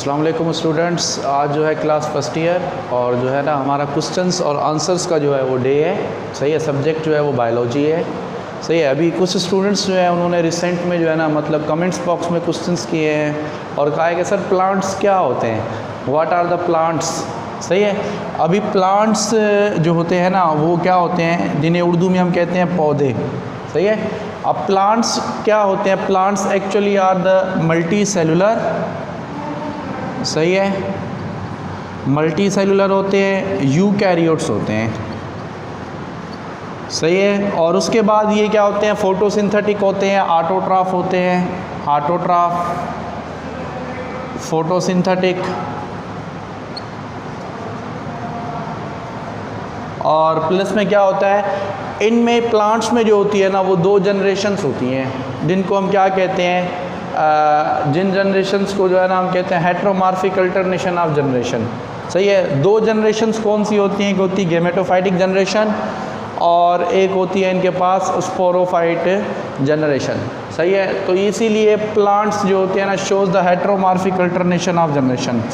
अस्सलाम वालेकुम स्टूडेंट्स। आज जो है क्लास फर्स्ट ईयर और जो है ना हमारा क्वेश्चंस और आंसर्स का जो है वो डे है। सही है। सब्जेक्ट जो है वो बायोलॉजी है। सही है। अभी कुछ स्टूडेंट्स जो है उन्होंने रिसेंट में जो है ना मतलब कमेंट्स बॉक्स में क्वेश्चंस किए हैं और कहा है कि सर प्लांट्स क्या होते हैं, व्हाट आर द प्लांट्स। सही है। अभी प्लांट्स जो होते हैं ना वो क्या होते हैं, जिन्हें उर्दू में हम कहते हैं पौधे। सही है। अब प्लांट्स क्या होते हैं, plants actually are the multi cellular. सही है। मल्टी सेलुलर होते हैं, यूकैरियोट्स होते हैं। सही है। और उसके बाद ये क्या होते हैं, फोटोसिंथेटिक होते हैं, ऑटोट्रॉफ होते हैं। Autotroph, photosynthetic. और प्लस में क्या होता है, इनमें प्लांट्स में जो होती है ना वो दो जनरेशन्स होती हैं, जिनको हम क्या कहते हैं, जिन जनरेशन्स को जो है ना हम कहते हैं हेट्रोमॉर्फिक अल्टरनेशन ऑफ जनरेशन। सही है। दो जनरेशन्स कौन सी होती हैं, एक होती है गेमेटोफाइटिक जनरेशन और एक होती है इनके पास स्पोरोफाइट जनरेशन। सही है। तो इसीलिए प्लांट्स जो होते हैं ना shows the heteromorphic alternation of generation.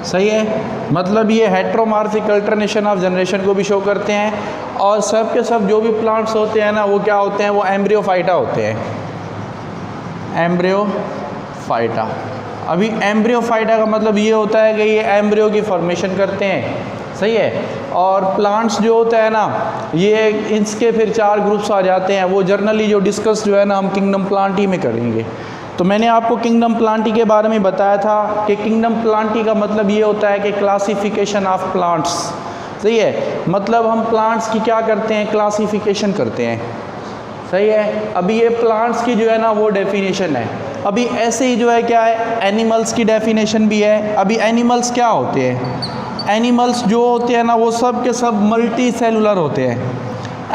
सही है। मतलब ये हेट्रोमॉर्फिक अल्टरनेशन ऑफ जनरेशन को भी शो करते हैं। और सब के सब जो भी प्लांट्स होते हैं ना वो क्या होते हैं, वो एम्ब्रियोफाइटा होते हैं। एम्ब्रियोफाइटा। अभी एम्ब्रियोफाइटा का मतलब ये होता है कि ये एम्ब्रियो की फॉर्मेशन करते हैं। सही है। और प्लांट्स जो होता है ना ये इसके फिर 4 ग्रुप्स आ जाते हैं। वो जर्नली जो डिस्कस जो है ना हम किंगडम प्लांटी में करेंगे। तो मैंने आपको किंगडम प्लांटी के बारे में बताया था कि किंगडम प्लांटी का मतलब ये होता है कि क्लासिफिकेशन ऑफ प्लांट्स। सही है। मतलब हम प्लांट्स की क्या करते हैं, क्लासिफिकेशन करते हैं। सही है। अभी ये प्लांट्स की जो है ना वो डेफिनेशन है। अभी ऐसे ही जो है क्या है, एनिमल्स की डेफिनेशन भी है। अभी एनिमल्स क्या होते हैं, एनिमल्स जो होते हैं ना वो सब के सब मल्टी सेलुलर होते हैं।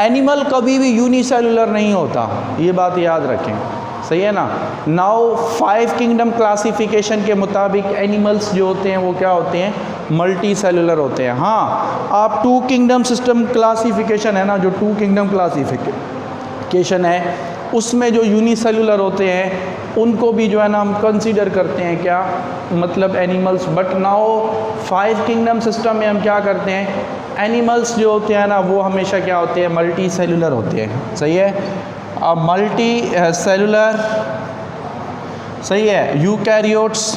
एनिमल कभी भी यूनिसेलुलर नहीं होता, ये बात याद रखें। सही है ना। नाउ 5 किंगडम क्लासिफिकेशन के मुताबिक एनिमल्स जो होते हैं वो क्या होते हैं, मल्टी सेलुलर होते हैं। हाँ, आप 2 किंगडम सिस्टम क्लासिफिकेशन है ना, जो 2 किंगडम क्लासिफिकेशन है उसमें जो यूनिसेलुलर होते हैं उनको भी जो है ना हम कंसीडर करते हैं क्या, मतलब animals. But now 5 kingdom system में हम क्या करते हैं, एनिमल्स जो होते हैं ना वो हमेशा क्या होते हैं, मल्टी सेलुलर होते हैं। सही है। अब मल्टी सेलुलर, सही है, यूकैरियोट्स।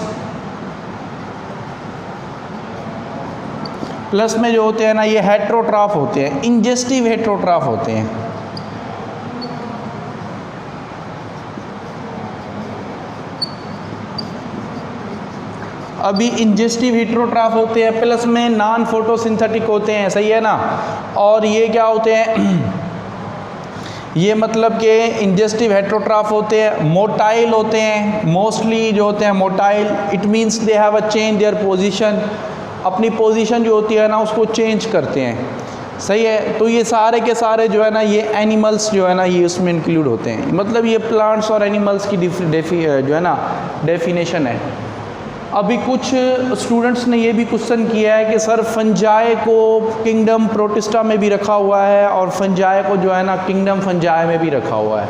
प्लस में जो होते हैं ना ये हेट्रोट्रॉफ होते हैं, इंजेस्टिव हेट्रोट्रॉफ होते हैं। अभी इंजेस्टिव हेट्रोट्रॉफ होते हैं, प्लस में नॉन फोटोसिंथेटिक होते हैं। सही है ना। और ये क्या होते हैं, ये मतलब कि इंजेस्टिव हेट्रोट्रॉफ होते हैं, मोटाइल होते हैं। मोस्टली जो होते हैं motile, it means they have a change their position. अपनी पोजीशन जो होती है ना उसको चेंज करते हैं। सही है। तो ये सारे के सारे जो है ना ये एनिमल्स जो है ना ये उसमें इंक्लूड होते हैं। मतलब ये प्लांट्स और एनिमल्स की जो है ना डेफिनेशन है। अभी कुछ स्टूडेंट्स ने ये भी क्वेश्चन किया है कि सर फंजाई को किंगडम प्रोटिस्टा में भी रखा हुआ है और फंजाई को जो है ना किंगडम फंजाई में भी रखा हुआ है।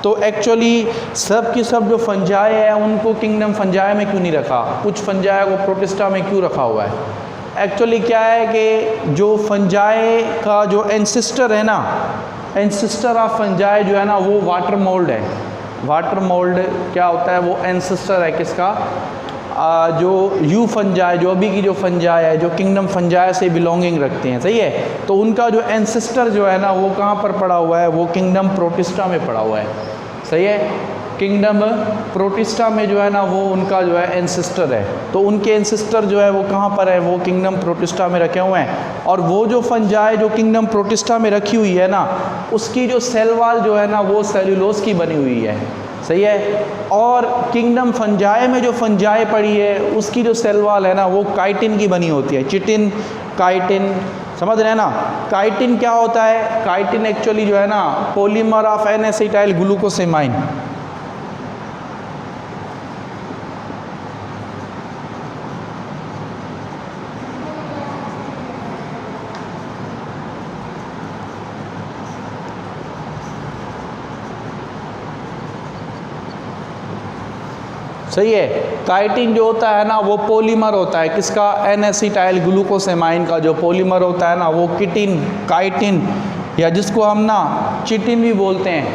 तो एक्चुअली सब की सब जो फंजाई है उनको किंगडम फंजाई में क्यों नहीं रखा, कुछ फंजाई को प्रोटिस्टा में क्यों रखा हुआ है। एक्चुअली क्या है कि जो फंजाई का जो एंसिस्टर है ना, एंसिस्टर ऑफ फंजाई जो है ना वो वाटर मोल्ड है। वाटर मोल्ड क्या होता है, वो एंसिस्टर है किसका, जो यू फंजाई, जो अभी की जो फंजाई है, जो किंगडम फंजाई से बिलोंगिंग रखते हैं। सही है। तो उनका जो एंसेस्टर जो है ना वो कहाँ पर पड़ा हुआ है, वो किंगडम प्रोटिस्टा में पड़ा हुआ है। सही है। किंगडम प्रोटिस्टा में जो है ना वो उनका जो है एंसेस्टर है। तो उनके एंसेस्टर जो है वो कहाँ पर है, वो किंगडम प्रोटिस्टा में रखे हुए हैं। और वो जो फंजाई जो किंगडम प्रोटिस्टा में रखी हुई है ना उसकी जो सेल वॉल जो है ना वो सेल्यूलोज की बनी हुई है। सही है। और किंगडम फंजाई में जो फंजाई पड़ी है उसकी जो सेल वॉल है ना वो काइटिन की बनी होती है। चिटिन, काइटिन, समझ रहे हैं ना। काइटिन क्या होता है, काइटिन एक्चुअली जो है ना पॉलीमर ऑफ एन एसिटाइल ग्लूकोसेमाइन। सही है। काइटिन जो होता है ना वो पॉलीमर होता है किसका, एन एसिटाइल ग्लूकोसेमाइन का जो पॉलीमर होता है ना वो किटिन, काइटिन या जिसको हम ना चिटिन भी बोलते हैं,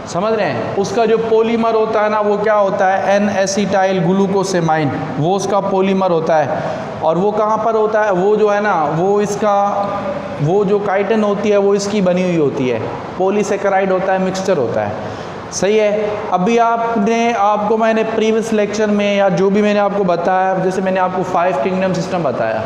समझ रहे हैं, उसका जो पॉलीमर होता है ना वो क्या होता है, एन एसिटाइल ग्लूकोसेमाइन, वो उसका पॉलीमर होता है। और वो कहाँ पर होता है, वो जो है ना वो जो काइटिन होती है वो इसकी बनी हुई होती है, पॉलीसेकेराइड होता है, मिक्सचर होता है। सही है। अभी आपको मैंने प्रीवियस लेक्चर में या जो भी मैंने आपको बताया, जैसे मैंने आपको 5 किंगडम सिस्टम बताया,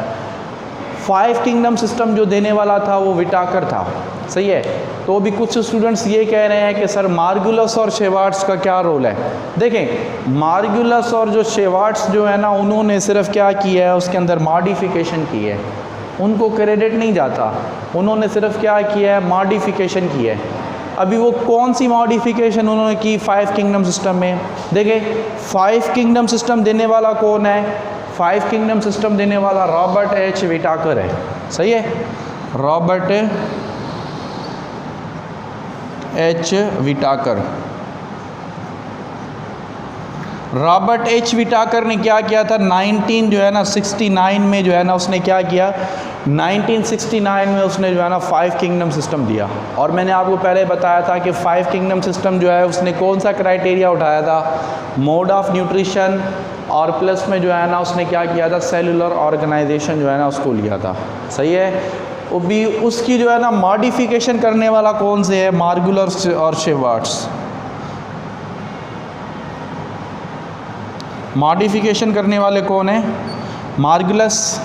5 किंगडम सिस्टम जो देने वाला था वो विटाकर था। सही है। तो अभी कुछ स्टूडेंट्स ये कह रहे हैं कि सर मार्गुलस और शेवार्ट्स का क्या रोल है। देखें, मार्गुलस और जो शेवार्ट्स जो है ना उन्होंने सिर्फ क्या किया है, उसके अंदर मॉडिफिकेशन की है, उनको क्रेडिट नहीं जाता, उन्होंने सिर्फ क्या किया है, मॉडिफिकेशन की है। अभी वो कौन सी मॉडिफिकेशन उन्होंने की 5 किंगडम सिस्टम में, देखें 5 किंगडम सिस्टम देने वाला कौन है, 5 किंगडम सिस्टम देने वाला रॉबर्ट एच विटाकर है। सही है, Robert H Whittaker. Robert H Whittaker ने क्या किया था, 1969 में जो है ना उसने क्या किया, 1969 में उसने जो है ना 5 किंगडम सिस्टम दिया। और मैंने आपको पहले बताया था कि 5 किंगडम सिस्टम जो है उसने कौन सा क्राइटेरिया उठाया था, मोड ऑफ न्यूट्रिशन, और प्लस में जो है ना उसने क्या किया था, सेलुलर ऑर्गेनाइजेशन जो है ना उसको लिया था। सही है। वो भी उसकी जो है ना मॉडिफिकेशन करने वाला कौन से है, मार्गुलस और शेवार्ट्स। मॉडिफिकेशन करने वाले कौन है, मार्गुलस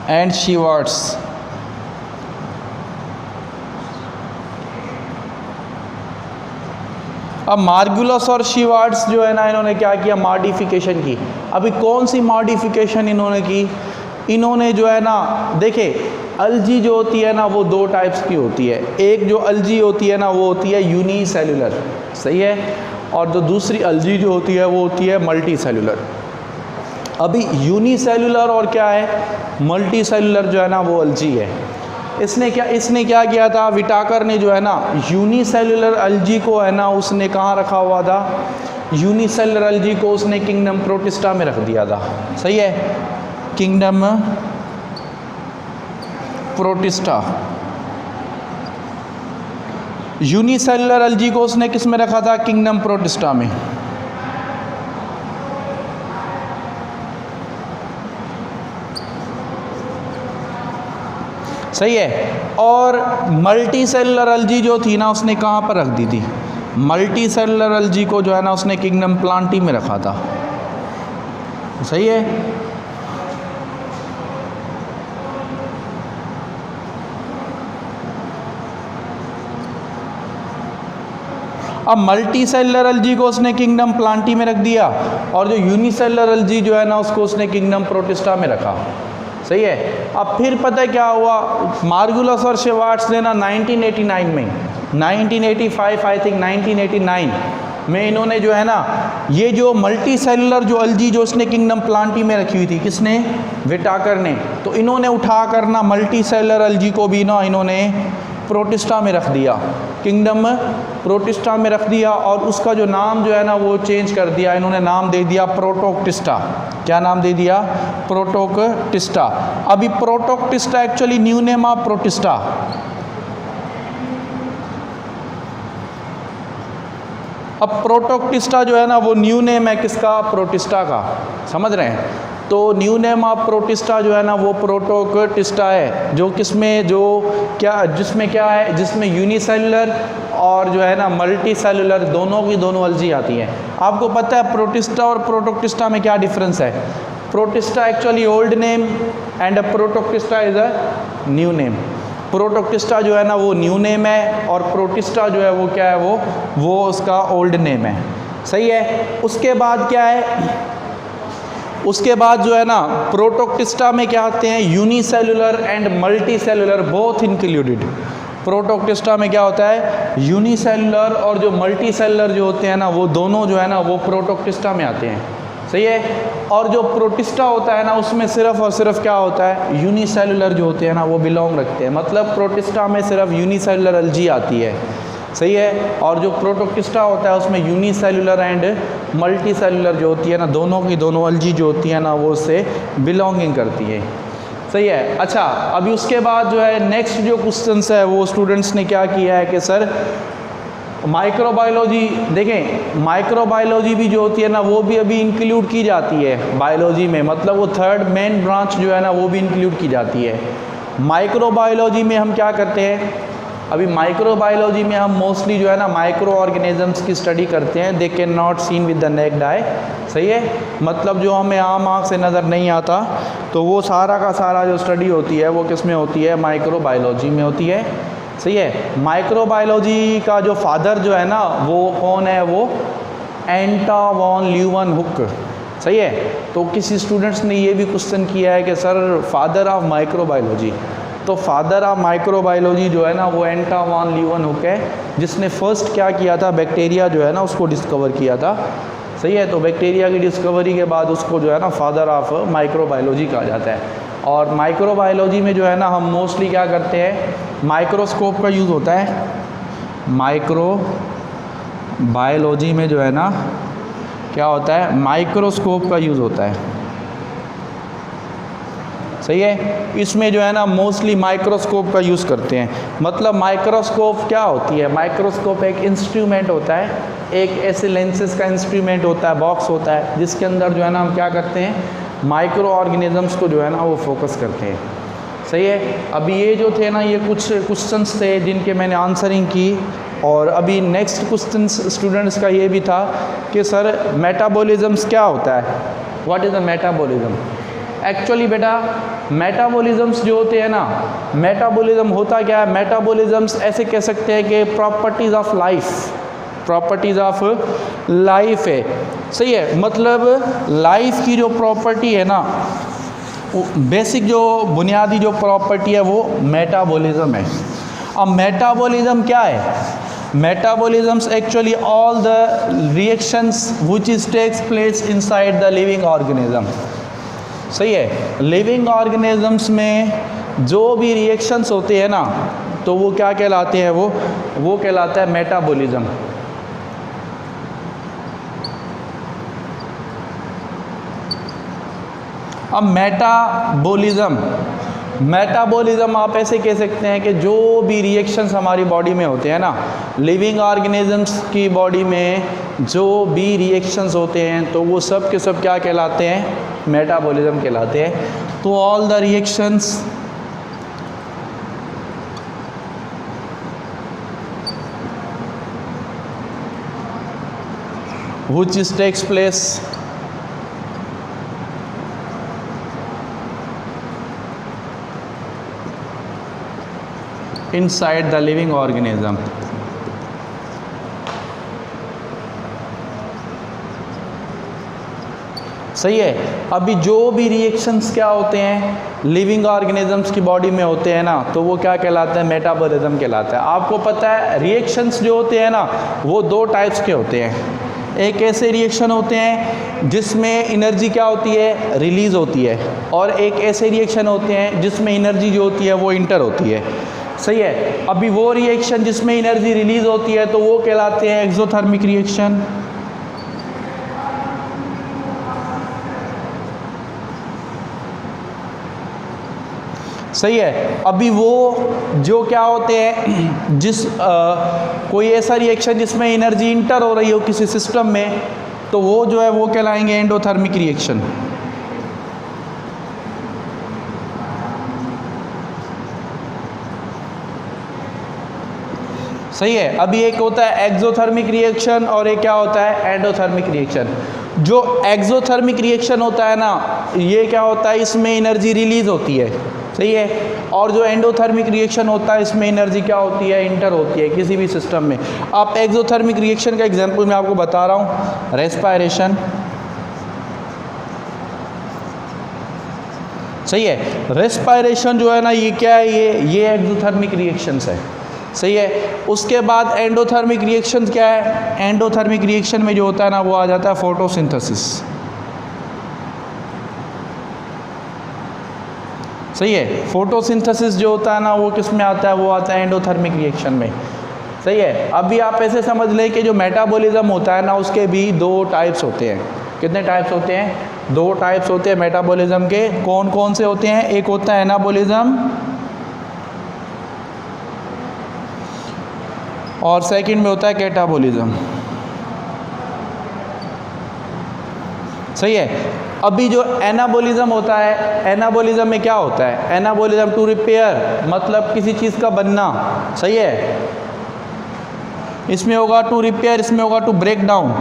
एंड शेवार्ट्स। अब मार्गुलस और शेवार्ट्स जो है ना इन्होंने क्या किया, मॉडिफिकेशन की। अभी कौन सी मॉडिफिकेशन इन्होंने की, इन्होंने जो है ना, देखे अलजी जो होती है ना वो 2 टाइप्स की होती है। एक जो अलजी होती है ना वो होती है यूनिसेलुलर, सही है, और जो दूसरी अलजी जो होती है वो होती है मल्टी सेलुलर। अभी यूनिसेलुलर और क्या है, मल्टी सेलुलर जो है ना वो अलजी है। इसने क्या किया था, विटाकर ने जो है ना यूनिसेलुलर अलजी को है ना उसने कहाँ रखा हुआ था, यूनिसेलुलर अलजी को उसने किंगडम प्रोटिस्टा में रख दिया था। सही है, किंगडम प्रोटिस्टा। यूनिसेलुलर अलजी को उसने किस में रखा था, किंगडम प्रोटिस्टा में। सही है। और मल्टी सेलुलर अलजी जो थी ना उसने कहाँ पर रख दी थी, मल्टी सेलुलर अलजी को जो है ना उसने किंगडम प्लांटी में रखा था। सही है। अब मल्टी सेलुलर अलजी को उसने किंगडम प्लांटी में रख दिया, और जो यूनिसेलुलर अलजी जो है ना उसको उसने किंगडम प्रोटिस्टा में रखा। सही है। अब फिर पता है क्या हुआ, मार्गुलस और शेवार्ट्स ने ना 1989 में, 1985 आई थिंक 1989 में इन्होंने जो है ना ये जो मल्टी सेलुलर जो अलजी जो उसने किंगडम प्लांटी में रखी हुई थी, किसने, विटाकर ने, तो इन्होंने उठा कर ना मल्टी सेलुलर अलजी को भी ना इन्होंने प्रोटिस्टा में रख दिया, किंगडम प्रोटिस्टा में रख दिया, और उसका जो नाम जो है ना वो चेंज कर दिया, इन्होंने नाम दे दिया प्रोटोक्टिस्टा। क्या नाम दे दिया, प्रोटोक्टिस्टा। अभी Protoctista actually new name of protista. अब प्रोटोक्टिस्टा जो है ना वो न्यू नेम है किसका, प्रोटिस्टा का, समझ रहे हैं। तो न्यू नेम ऑफ प्रोटिस्टा जो है ना वो प्रोटोक्टिस्टा है, जो किसमें, जो क्या, जिसमें क्या है, जिसमें यूनिसेलुलर और जो है ना मल्टी सेलुलर दोनों की दोनों अलजी आती हैं। आपको पता है प्रोटिस्टा और प्रोटोक्टिस्टा में क्या डिफरेंस है, protista actually old name and Protoctista is a new name. Protoctista जो है ना वो न्यू नेम है, और प्रोटिस्टा जो है वो क्या है, वो उसका ओल्ड नेम है। सही है। उसके बाद क्या है, उसके बाद जो है ना प्रोटोक्टिस्टा में क्या आते हैं, unicellular and multi cellular both included. Protoctista में क्या होता है, यूनिसेलुलर और जो मल्टी सेलुलर जो होते हैं ना वो दोनों जो है ना वो प्रोटोक्टिस्टा में आते हैं। सही है। और जो प्रोटिस्टा होता है ना उसमें सिर्फ और सिर्फ क्या होता है, यूनिसेलुलर जो होते हैं ना वो बिलोंग रखते हैं, मतलब प्रोटिस्टा में सिर्फ यूनिसेलुलर अलजी आती है। सही है। और जो प्रोटोक्लिस्टा होता है उसमें यूनिसेल्युलर एंड मल्टी सेल्युलर जो होती है ना, दोनों की दोनों अलजी जो होती है ना, वो उससे बिलोंगिंग करती है। सही है। अच्छा, अभी उसके बाद जो है नेक्स्ट जो क्वेश्चंस है वो स्टूडेंट्स ने क्या किया है कि सर माइक्रोबायोलॉजी, देखें माइक्रोबायोलॉजी भी जो होती है ना वो भी अभी इंक्लूड की जाती है बायोलॉजी में, मतलब वो थर्ड मेन ब्रांच जो है ना वो भी इंक्लूड की जाती है। माइक्रोबायोलॉजी में हम क्या करते हैं, अभी माइक्रोबायोलॉजी में हम मोस्टली जो है ना माइक्रो ऑर्गेनिजम्स की स्टडी करते हैं। They can not seen with the necked आई। सही है, मतलब जो हमें आम आँख से नज़र नहीं आता, तो वो सारा का सारा जो स्टडी होती है वो किस में होती है, माइक्रोबायोलॉजी में होती है। सही है। माइक्रोबायोलॉजी का जो फादर जो है ना वो कौन है, वो एंटा वॉन ल्यूवेनहुक। सही है। तो किसी स्टूडेंट्स ने ये भी क्वेश्चन किया है कि सर फादर ऑफ माइक्रोबायोलॉजी, तो फादर ऑफ माइक्रोबायोलॉजी जो है ना वो एंटा वॉन ल्यूवेनहुक है, जिसने फर्स्ट क्या किया था, बैक्टीरिया जो है ना उसको डिस्कवर किया था। सही है। तो बैक्टीरिया की डिस्कवरी के बाद उसको जो है ना फादर ऑफ माइक्रोबायोलॉजी कहा जाता है। और माइक्रोबायोलॉजी में जो है ना हम मोस्टली क्या करते हैं, माइक्रोस्कोप का यूज़ होता है। माइक्रोबायोलॉजी में जो है ना क्या होता है, माइक्रोस्कोप का यूज़ होता है। सही है। इसमें जो है ना मोस्टली माइक्रोस्कोप का यूज़ करते हैं। मतलब माइक्रोस्कोप क्या होती है, माइक्रोस्कोप एक इंस्ट्रूमेंट होता है, एक ऐसे लेंसेज का इंस्ट्रूमेंट होता है, बॉक्स होता है, जिसके अंदर जो है ना हम क्या करते हैं, माइक्रो ऑर्गेनिजम्स को जो है ना वो फोकस करते हैं। सही है। अभी ये जो थे ना ये कुछ क्वेश्चंस थे जिनके मैंने आंसरिंग की। और अभी नेक्स्ट क्वेश्चन स्टूडेंट्स का ये भी था कि सर मेटाबॉलिज्म्स क्या होता है, what is the metabolism. Actually बेटा मेटाबॉलिज्म्स जो होते हैं ना, मेटाबॉलिज्म होता क्या है, मेटाबॉलिज्म्स ऐसे कह सकते हैं कि properties of life, properties of life है। सही है। मतलब लाइफ की जो प्रॉपर्टी है ना, बेसिक जो बुनियादी जो प्रॉपर्टी है वो मेटाबॉलिज्म है। अब मेटाबॉलिज्म क्या है, metabolisms actually all the reactions which is takes place inside the living organism. सही है। लिविंग ऑर्गेनिजम्स में जो भी रिएक्शंस होते हैं ना, तो वो क्या कहलाते हैं, वो कहलाता है मेटाबॉलिज्म। अब मेटाबॉलिज्म आप ऐसे कह सकते हैं कि जो भी रिएक्शंस हमारी बॉडी में होते हैं ना, लिविंग ऑर्गेनिजम्स की बॉडी में जो भी रिएक्शंस होते हैं तो वो सब के सब क्या कहलाते हैं, मेटाबॉलिज्म कहलाते हैं। तो all the reactions which is takes place inside the living organism। सही है। अभी जो भी रिएक्शंस क्या होते हैं लिविंग ऑर्गेनिजम्स की बॉडी में होते हैं ना, तो वो क्या कहलाता है, मेटाबॉलिज्म कहलाता है। आपको पता है रिएक्शंस जो होते हैं ना वो दो टाइप्स के होते हैं। एक ऐसे रिएक्शन होते हैं जिसमें एनर्जी क्या होती है, रिलीज़ होती है, और एक ऐसे रिएक्शन होते हैं जिसमें एनर्जी जो होती है वो इंटर होती है। सही है। अभी वो रिएक्शन जिसमें एनर्जी रिलीज़ होती है तो वो कहलाते हैं एक्सोथर्मिक रिएक्शन। सही है। अभी वो जो क्या होते हैं कोई ऐसा रिएक्शन जिसमें एनर्जी इंटर हो रही हो किसी सिस्टम में, तो वो जो है वो कहलाएंगे एंडोथर्मिक रिएक्शन। सही है। अभी एक होता है एक्सोथर्मिक रिएक्शन और एक क्या होता है, एंडोथर्मिक रिएक्शन। जो एक्सोथर्मिक रिएक्शन होता है ना, ये क्या होता है, इसमें एनर्जी रिलीज होती है। सही है। और जो एंडोथर्मिक रिएक्शन होता है इसमें एनर्जी क्या होती है, इंटर होती है किसी भी सिस्टम में। आप एक्सोथर्मिक रिएक्शन का एग्जांपल मैं आपको बता रहा हूँ, रेस्पिरेशन। सही है। रेस्पिरेशन जो है ना ये क्या है, ये एक्सोथर्मिक रिएक्शंस है। सही है। उसके बाद एंडोथर्मिक रिएक्शन क्या है, एंडोथर्मिक रिएक्शन में जो होता है ना वो आ जाता है फोटोसिंथेसिस। सही है। फोटोसिंथेसिस जो होता है ना वो किस में आता है, वो आता है एंडोथर्मिक रिएक्शन में। सही है। अभी आप ऐसे समझ लें कि जो मेटाबॉलिज्म होता है ना, उसके भी 2 टाइप्स होते हैं। कितने टाइप्स होते हैं? 2 टाइप्स होते हैं मेटाबॉलिज्म के। कौन कौन से होते हैं? एक होता है एनाबॉलिज्म और सेकंड में होता है कैटाबॉलिज्म। सही है। अभी जो एनाबॉलिज्म होता है, एनाबॉलिज्म में क्या होता है? एनाबॉलिज्म टू रिपेयर, मतलब किसी चीज़ का बनना। सही है। इसमें होगा टू रिपेयर, इसमें होगा टू ब्रेक डाउन।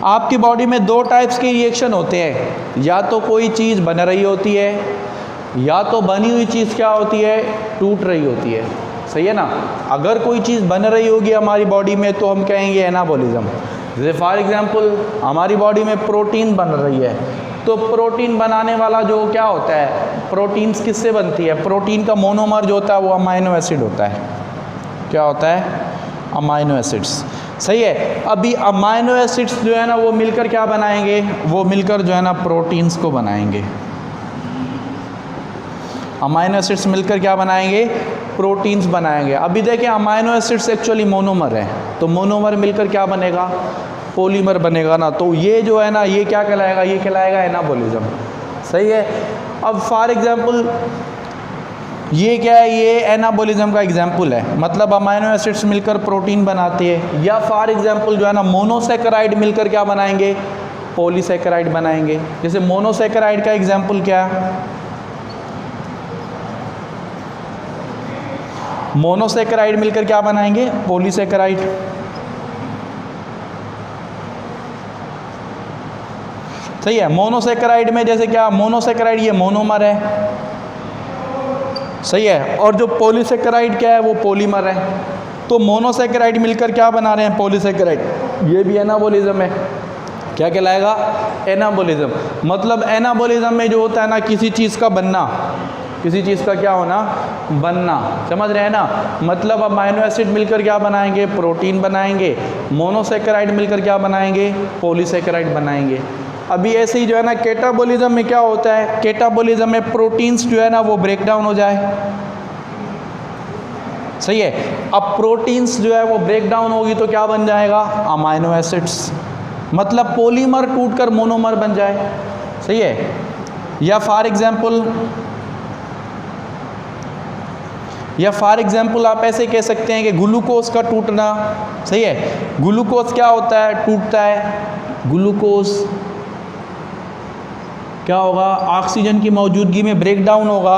आपकी बॉडी में 2 टाइप्स के रिएक्शन होते हैं, या तो कोई चीज़ बन रही होती है, या तो बनी हुई चीज़ क्या होती है? टूट रही होती है। सही है ना। अगर कोई चीज़ बन रही होगी हमारी बॉडी में तो हम कहेंगे एनाबॉलिज्म। जैसे फॉर एग्जांपल हमारी बॉडी में प्रोटीन बन रही है, तो प्रोटीन बनाने वाला जो क्या होता है? प्रोटीन्स किससे बनती है? प्रोटीन का मोनोमर जो होता है वो अमाइनो एसिड होता है। क्या होता है? Amino acids. सही है। अभी अमाइनो एसिड्स जो है ना वो मिलकर क्या बनाएंगे? वो मिलकर जो है ना प्रोटीन्स को बनाएंगे। अमाइनो एसिड्स मिलकर क्या बनाएंगे? प्रोटीन्स बनाएंगे। अभी देखिए अमाइनो एसिड्स एक्चुअली मोनोमर है, तो मोनोमर मिलकर क्या बनेगा? पॉलीमर बनेगा ना। तो ये जो है ना ये क्या कहलाएगा? ये कहलाएगा एनाबॉलिज्म। सही है। अब फॉर एग्जांपल ये क्या है? ये एनाबॉलिज्म का एग्जांपल है, मतलब अमाइनो एसिड्स मिलकर प्रोटीन बनाते हैं। या फॉर एग्जांपल जो है ना मोनोसैकेराइड मिलकर क्या बनाएंगे? पॉलीसैकेराइड बनाएंगे। जैसे मोनोसैकेराइड का एग्जांपल क्या है? मोनोसैकेराइड मिलकर क्या बनाएंगे? पॉलीसैकेराइड। सही है। मोनोसैकेराइड में जैसे क्या? मोनोसैकेराइड ये मोनोमर है। सही है। और जो पॉलीसैकेराइड क्या है? वो पॉलीमर है। तो मोनोसैकेराइड मिलकर क्या बना रहे हैं? पॉलीसैकेराइड। ये भी एनाबॉलिज्म है। क्या कहलाएगा? एनाबॉलिज्म। मतलब एनाबॉलिज्म में जो होता है ना किसी चीज़ का बनना, किसी चीज़ का क्या होना? बनना। समझ रहे हैं ना। मतलब अमाइनो एसिड मिलकर क्या बनाएंगे? प्रोटीन बनाएंगे। मोनोसैकेराइड मिलकर क्या बनाएंगे? पॉलीसैकेराइड बनाएंगे। अभी ऐसे ही जो है ना कैटाबॉलिज्म में क्या होता है? कैटाबॉलिज्म में प्रोटीन्स जो है ना वो ब्रेक डाउन हो जाए। सही है। अब प्रोटीन्स जो है वो ब्रेक डाउन होगी तो क्या बन जाएगा? Amino acids. मतलब पॉलीमर टूटकर मोनोमर बन जाए। सही है। या फॉर एग्जाम्पल आप ऐसे कह सकते हैं कि ग्लूकोज का टूटना। सही है। ग्लूकोज क्या होता है? टूटता है। ग्लूकोज क्या होगा? ऑक्सीजन की मौजूदगी में ब्रेक डाउन होगा।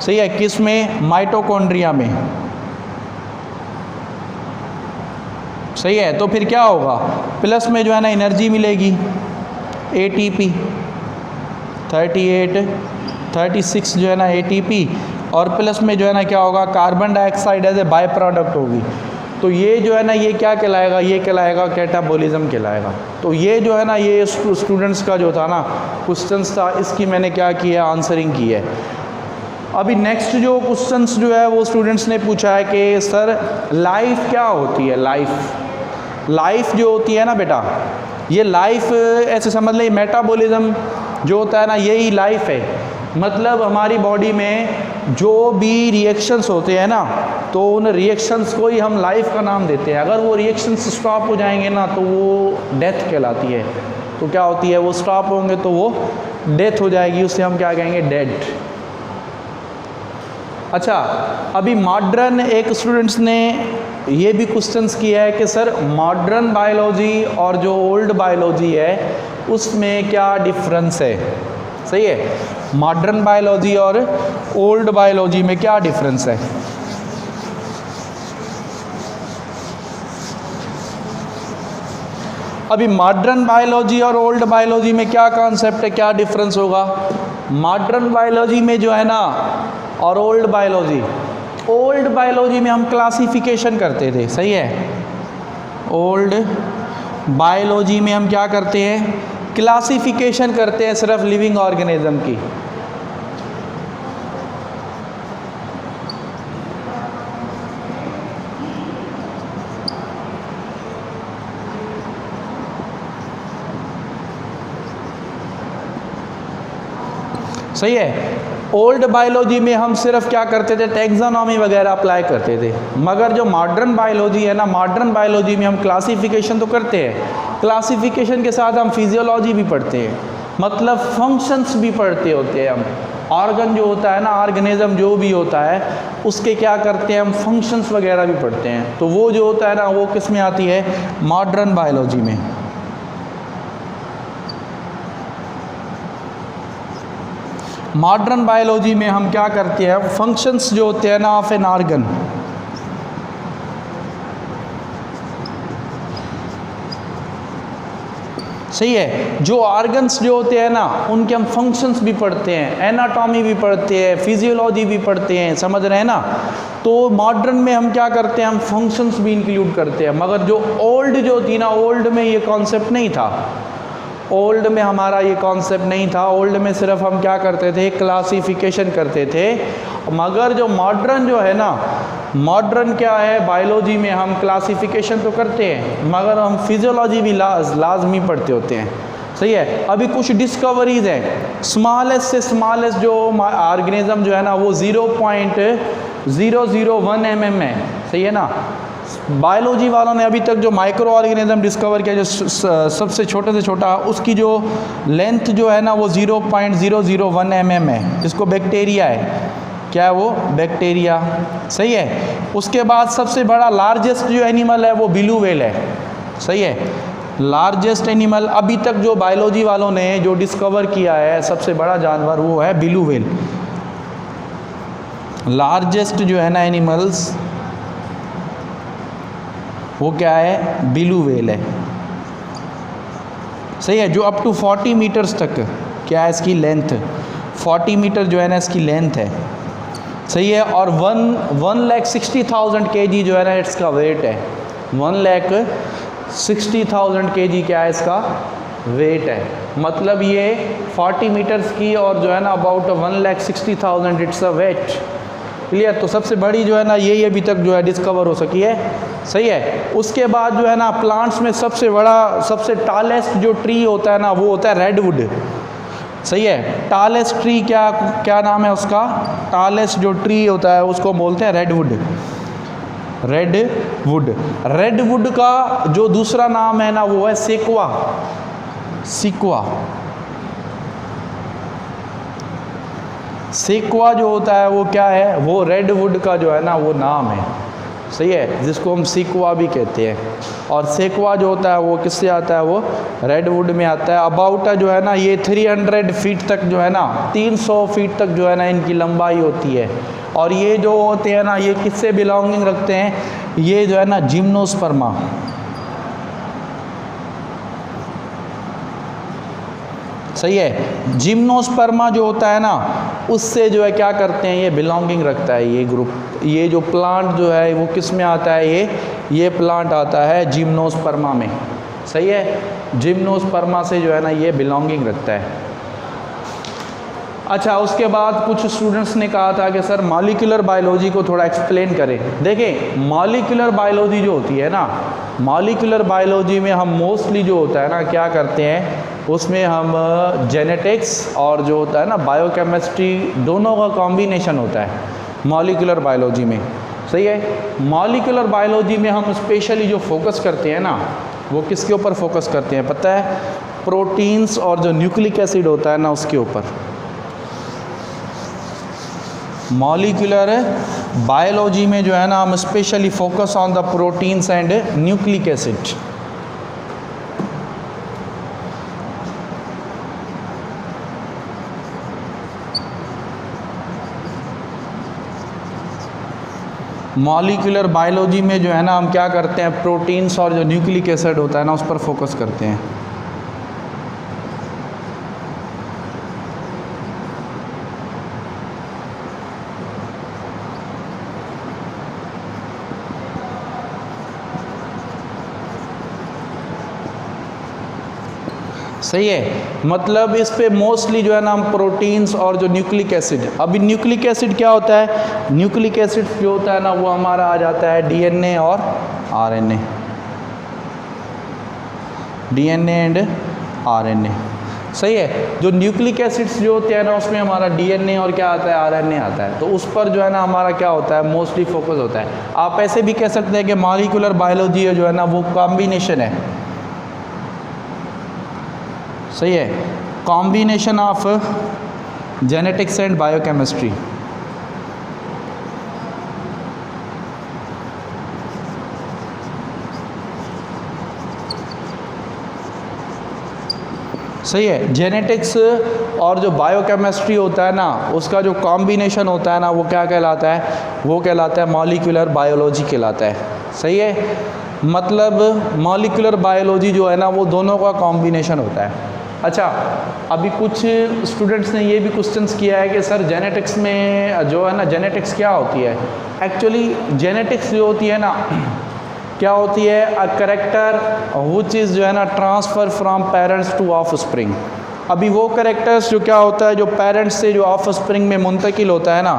सही है। किस में? माइटोकॉन्ड्रिया में। सही है। तो फिर क्या होगा? प्लस में जो है ना एनर्जी मिलेगी, ATP 38 36 जो है ना ATP, और प्लस में जो है ना क्या होगा? Carbon dioxide as a by product होगी। तो ये जो है ना ये क्या कहलाएगा? ये कहलाएगा कैटाबॉलिज्म कहलाएगा। तो ये जो है ना ये स्टूडेंट्स का जो था ना क्वेश्चंस था, इसकी मैंने क्या किया? आंसरिंग की है। अभी नेक्स्ट जो क्वेश्चंस जो है वो स्टूडेंट्स ने पूछा है कि सर लाइफ क्या होती है? लाइफ जो होती है ना बेटा, ये लाइफ ऐसे समझ लें मेटाबॉलिज्म जो होता है ना यही लाइफ है। मतलब हमारी बॉडी में जो भी रिएक्शंस होते हैं ना तो उन रिएक्शंस को ही हम लाइफ का नाम देते हैं। अगर वो रिएक्शंस स्टॉप हो जाएंगे ना तो वो डेथ कहलाती है। तो क्या होती है? वो स्टॉप होंगे तो वो डेथ हो जाएगी, उससे हम क्या कहेंगे? डेड। अच्छा, अभी मॉडर्न एक स्टूडेंट्स ने ये भी क्वेश्चंस किया है कि सर मॉडर्न बायोलॉजी और जो ओल्ड बायोलॉजी है उसमें क्या डिफरेंस है? सही है। मॉडर्न बायोलॉजी और ओल्ड बायोलॉजी में क्या डिफरेंस है? अभी मॉडर्न बायोलॉजी और ओल्ड बायोलॉजी में क्या कॉन्सेप्ट है? क्या डिफरेंस होगा? मॉडर्न बायोलॉजी में जो है ना और ओल्ड बायोलॉजी में हम क्लासिफिकेशन करते थे। सही है। ओल्ड बायोलॉजी में हम क्या करते हैं? क्लासिफिकेशन करते हैं सिर्फ लिविंग ऑर्गेनिज्म की। सही है। ओल्ड बायोलॉजी में हम सिर्फ क्या करते थे, टैक्सोनॉमी वगैरह अप्लाई करते थे, मगर जो मॉडर्न बायोलॉजी है ना, मॉडर्न बायोलॉजी में हम क्लासिफिकेशन तो करते हैं, क्लासिफिकेशन के साथ हम फिजियोलॉजी भी पढ़ते हैं, मतलब फंक्शंस भी पढ़ते होते हैं हम। ऑर्गन जो होता है ना, ऑर्गेनिज्म जो भी होता है उसके क्या करते हैं हम, फंक्शंस वगैरह भी पढ़ते हैं। तो वो जो होता है ना, वो किस में आती है, मॉडर्न बायोलॉजी में। मॉडर्न बायोलॉजी में हम क्या करते हैं, फंक्शंस जो होते हैं ना ऑफ एन ऑर्गन, सही है, जो ऑर्गन्स जो होते हैं ना उनके हम फंक्शंस भी पढ़ते हैं, एनाटॉमी भी पढ़ते हैं, फिजियोलॉजी भी पढ़ते हैं, समझ रहे हैं ना। तो मॉडर्न में हम क्या करते हैं, हम फंक्शंस भी इंक्लूड करते हैं, मगर जो ओल्ड जो थी ना, ओल्ड में ये कॉन्सेप्ट नहीं था, ओल्ड में हमारा ये कॉन्सेप्ट नहीं था। ओल्ड में सिर्फ हम क्या करते थे, क्लासिफिकेशन करते थे। मगर जो मॉडर्न जो है ना, मॉडर्न क्या है, बायोलॉजी में हम क्लासिफिकेशन तो करते हैं मगर हम फिजियोलॉजी भी लाजमी पढ़ते होते हैं, सही है। अभी कुछ डिस्कवरीज हैं, स्मॉलेस्ट से स्मॉलेस्ट जो ऑर्गेनिज्म जो है ना वो 0.001 mm है, सही है ना। बायोलॉजी वालों ने अभी तक जो माइक्रो ऑर्गेनिज्म डिस्कवर किया, जो सबसे छोटे से छोटा, उसकी जो लेंथ जो है ना वो 0.001 mm है, जिसको बैक्टीरिया है, क्या है वो, बैक्टीरिया, सही है। उसके बाद सबसे बड़ा लार्जेस्ट जो एनिमल है वो ब्लू व्हेल है, सही है। लार्जेस्ट एनिमल अभी तक जो बायोलॉजी वालों ने जो डिस्कवर किया है, सबसे बड़ा जानवर वो है ब्लू व्हेल। लार्जेस्ट जो है ना एनिमल्स वो क्या है, ब्लू व्हेल है, सही है। जो अप टू 40 मीटर्स तक क्या है इसकी लेंथ, 40 मीटर जो है ना इसकी लेंथ है, सही है। और 1,60,000 kg जो है ना इसका वेट है, 1,60,000 kg क्या है इसका वेट है। मतलब ये 40 मीटर्स की और जो है ना about 1,60,000 it's a weight, clear. तो सबसे बड़ी जो है ना यही अभी तक जो है डिस्कवर हो सकी है, सही है। उसके बाद जो है ना प्लांट्स में सबसे बड़ा, सबसे टालेस्ट जो ट्री होता है ना वो होता है रेडवुड, सही है। टालेस्ट ट्री क्या नाम है उसका, टालेस्ट जो ट्री होता है उसको बोलते हैं रेडवुड। रेडवुड, रेडवुड का जो दूसरा नाम है ना वो है सेक्वा, सिक्वा। सेक्वा जो होता है वो क्या है, वो रेडवुड का जो है ना वो नाम है, सही है, जिसको हम सिक्वा भी कहते हैं। और सेक्वा जो होता है वो किससे आता है, वो रेडवुड में आता है। अबाउट जो है ना ये 300 फीट तक जो है ना, 300 फीट तक जो है ना इनकी लंबाई होती है। और ये जो होते हैं ना ये किससे बिलोंगिंग रखते हैं, ये जो है ना जिम्नोस्पर्मा, सही है। जिम्नोस्पर्मा जो होता है ना उससे जो है क्या करते हैं, ये बिलोंगिंग रखता है ये ग्रुप। ये जो प्लांट जो है वो किस में आता है, ये प्लांट आता है जिम्नोस्पर्मा में, सही है। जिम्नोस्पर्मा से जो है ना ये बिलोंगिंग रखता है। अच्छा, उसके बाद कुछ स्टूडेंट्स ने कहा था कि सर मॉलिक्यूलर बायोलॉजी को थोड़ा एक्सप्लेन करें। देखें, मॉलिक्यूलर बायोलॉजी जो होती है ना, मॉलिक्यूलर बायोलॉजी में हम मोस्टली जो होता है ना क्या करते हैं, उसमें हम जेनेटिक्स और जो होता है ना बायोकेमिस्ट्री दोनों का कॉम्बिनेशन होता है मॉलिक्यूलर बायोलॉजी में, सही है। मॉलिक्यूलर बायोलॉजी में हम स्पेशली जो फोकस करते हैं ना वो किसके ऊपर फोकस करते हैं पता है, प्रोटीन्स और जो न्यूक्लिक एसिड होता है ना उसके ऊपर। मॉलिक्यूलर बायोलॉजी में जो है ना हम specially focus on the proteins and nucleic acid. Molecular biology में जो है ना हम क्या करते हैं, प्रोटीन्स और जो न्यूक्लिक एसिड होता है ना उस पर फोकस करते हैं। सही है, मतलब इस पे मोस्टली जो है ना हम प्रोटीन्स और जो न्यूक्लिक एसिड। अभी न्यूक्लिक एसिड क्या होता है, न्यूक्लिक एसिड जो होता है ना वो हमारा आ जाता है डीएनए और आरएनए, डीएनए एंड आरएनए, सही है। जो न्यूक्लिक एसिड्स जो होते हैं ना उसमें हमारा डीएनए और क्या आता है, आरएनए आता है, तो उस पर जो है ना हमारा क्या होता है, मोस्टली फोकस होता है। आप ऐसे भी कह सकते हैं कि मॉलिक्यूलर बायोलॉजी जो है ना वो कॉम्बिनेशन है, सही है, combination of genetics and biochemistry. सही है। जेनेटिक्स और जो बायोकेमिस्ट्री होता है ना उसका जो कॉम्बिनेशन होता है ना वो क्या कहलाता है, वो कहलाता है मॉलिक्यूलर बायोलॉजी कहलाता है। सही है, मतलब मॉलिक्यूलर बायोलॉजी जो है ना वो दोनों का कॉम्बिनेशन होता है। अच्छा, अभी कुछ स्टूडेंट्स ने ये भी क्वेश्चंस किया है कि सर जेनेटिक्स में जो है ना जेनेटिक्स क्या होती है। एक्चुअली जेनेटिक्स जो होती है ना क्या होती है, अ करेक्टर विच इज़ जो है ना transfer from parents two of spring. अभी वो करेक्टर्स जो क्या होता है जो पेरेंट्स से जो ऑफ स्प्रिंग में मुंतकिल होता है ना,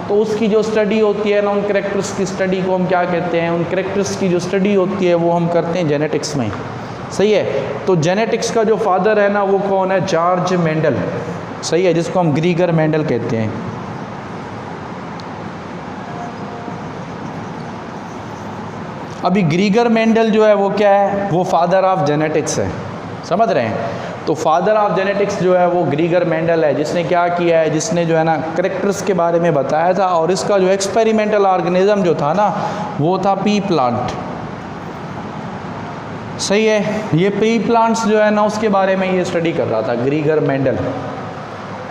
तो उसकी जो स्टडी होती है ना उन करेक्टर्स की स्टडी को हम क्या कहते हैं, उन करेक्टर्स की जो स्टडी होती है वो हम करते हैं जेनेटिक्स में। सही है, तो जेनेटिक्स का जो फादर है ना वो कौन है, जॉर्ज मेंडल। सही है, जिसको हम ग्रीगर मेंडल कहते हैं। अभी ग्रीगर मेंडल जो है वो क्या है, वो फादर ऑफ जेनेटिक्स है, समझ रहे हैं। तो फादर ऑफ जेनेटिक्स जो है वो ग्रीगर मेंडल है, जिसने क्या किया है, जिसने जो है ना करेक्टर्स के बारे में बताया था, और इसका जो एक्सपेरिमेंटल ऑर्गेनिज्म जो था ना वो था पी प्लांट। सही है, ये पी प्लांट्स जो है ना उसके बारे में ये स्टडी कर रहा था ग्रीगर मेंडल।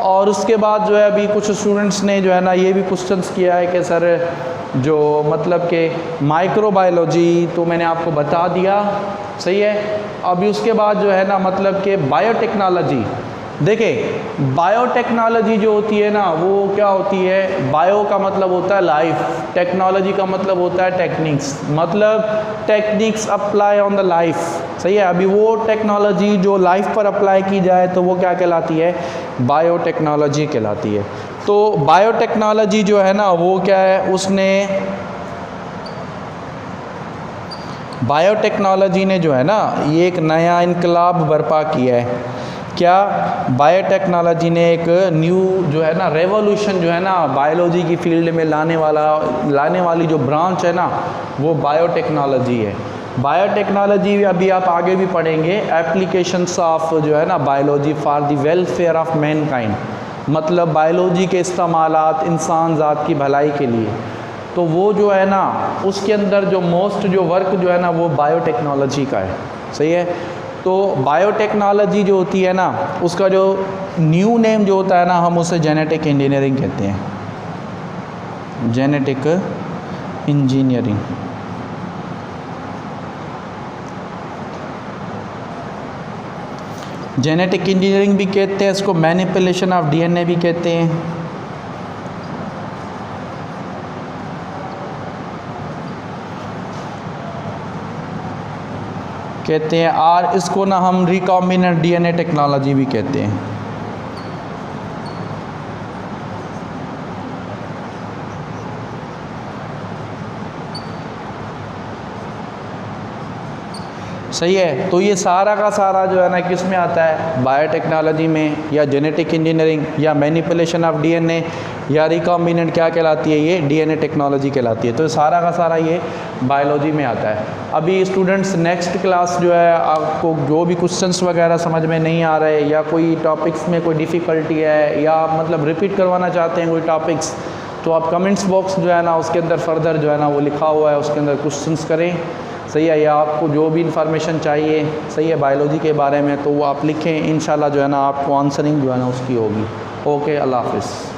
और उसके बाद जो है अभी कुछ स्टूडेंट्स ने जो है ना ये भी क्वेश्चंस किया है कि सर जो मतलब कि माइक्रोबायोलॉजी तो मैंने आपको बता दिया, सही है। अभी उसके बाद जो है ना मतलब कि बायोटेक्नोलॉजी, देखिए बायोटेक्नोलॉजी जो होती है ना वो क्या होती है, बायो का मतलब होता है लाइफ, टेक्नोलॉजी का मतलब होता है टेक्निक्स, मतलब techniques apply on the life. सही है, अभी वो टेक्नोलॉजी जो लाइफ पर अप्लाई की जाए तो वो क्या कहलाती है, बायोटेक्नोलॉजी कहलाती है। तो बायोटेक्नोलॉजी जो है ना वो क्या है, उसने बायोटेक्नोलॉजी ने जो है ना ये एक नया इनकलाब बर्पा किया है। क्या, बायोटेक्नोलॉजी ने एक न्यू जो है ना रेवोल्यूशन जो है ना बायोलॉजी की फील्ड में लाने वाली जो ब्रांच है ना वो बायोटेक्नोलॉजी है। बायोटेक्नोलॉजी अभी आप आगे भी पढ़ेंगे, एप्लीकेशंस ऑफ जो है ना biology for the welfare of Mankind, मतलब बायोलॉजी के इस्तेमालात इंसान ज़ात की भलाई के लिए। तो वो जो है ना उसके अंदर जो मोस्ट जो वर्क जो है ना वो बायोटेक्नोलॉजी का है। सही है, तो बायोटेक्नोलॉजी जो होती है ना उसका जो न्यू नेम जो होता है ना हम उसे जेनेटिक इंजीनियरिंग कहते हैं, जेनेटिक इंजीनियरिंग। जेनेटिक इंजीनियरिंग भी कहते हैं इसको, मैनिपुलेशन ऑफ डीएनए भी कहते हैं। और इसको ना हम रिकॉम्बिनेंट डीएनए टेक्नोलॉजी भी कहते हैं। सही है, तो ये सारा का सारा जो है ना किस में आता है, बायोटेक्नोलॉजी में, या जेनेटिक इंजीनियरिंग, या मैनिपुलेशन ऑफ डीएनए, या रिकॉम्बिनेंट क्या कहलाती है, ये डीएनए टेक्नोलॉजी कहलाती है। तो सारा का सारा ये बायोलॉजी में आता है। अभी स्टूडेंट्स नेक्स्ट क्लास जो है आपको जो भी क्वेश्चंस वगैरह समझ में नहीं आ रहे, या कोई टॉपिक्स में कोई डिफ़िकल्टी है, या मतलब रिपीट करवाना चाहते हैं कोई टॉपिक्स, तो आप कमेंट्स बॉक्स जो है ना उसके अंदर फर्दर जो है ना वो लिखा हुआ है उसके अंदर क्वेश्चंस करें। सही है, या आपको जो भी इन्फॉर्मेशन चाहिए सही है बायोलॉजी के बारे में तो वो आप लिखें, इंशाल्लाह जो है ना आपको आंसरिंग जो है ना उसकी होगी। ओके, अल्लाह हाफ़िज़।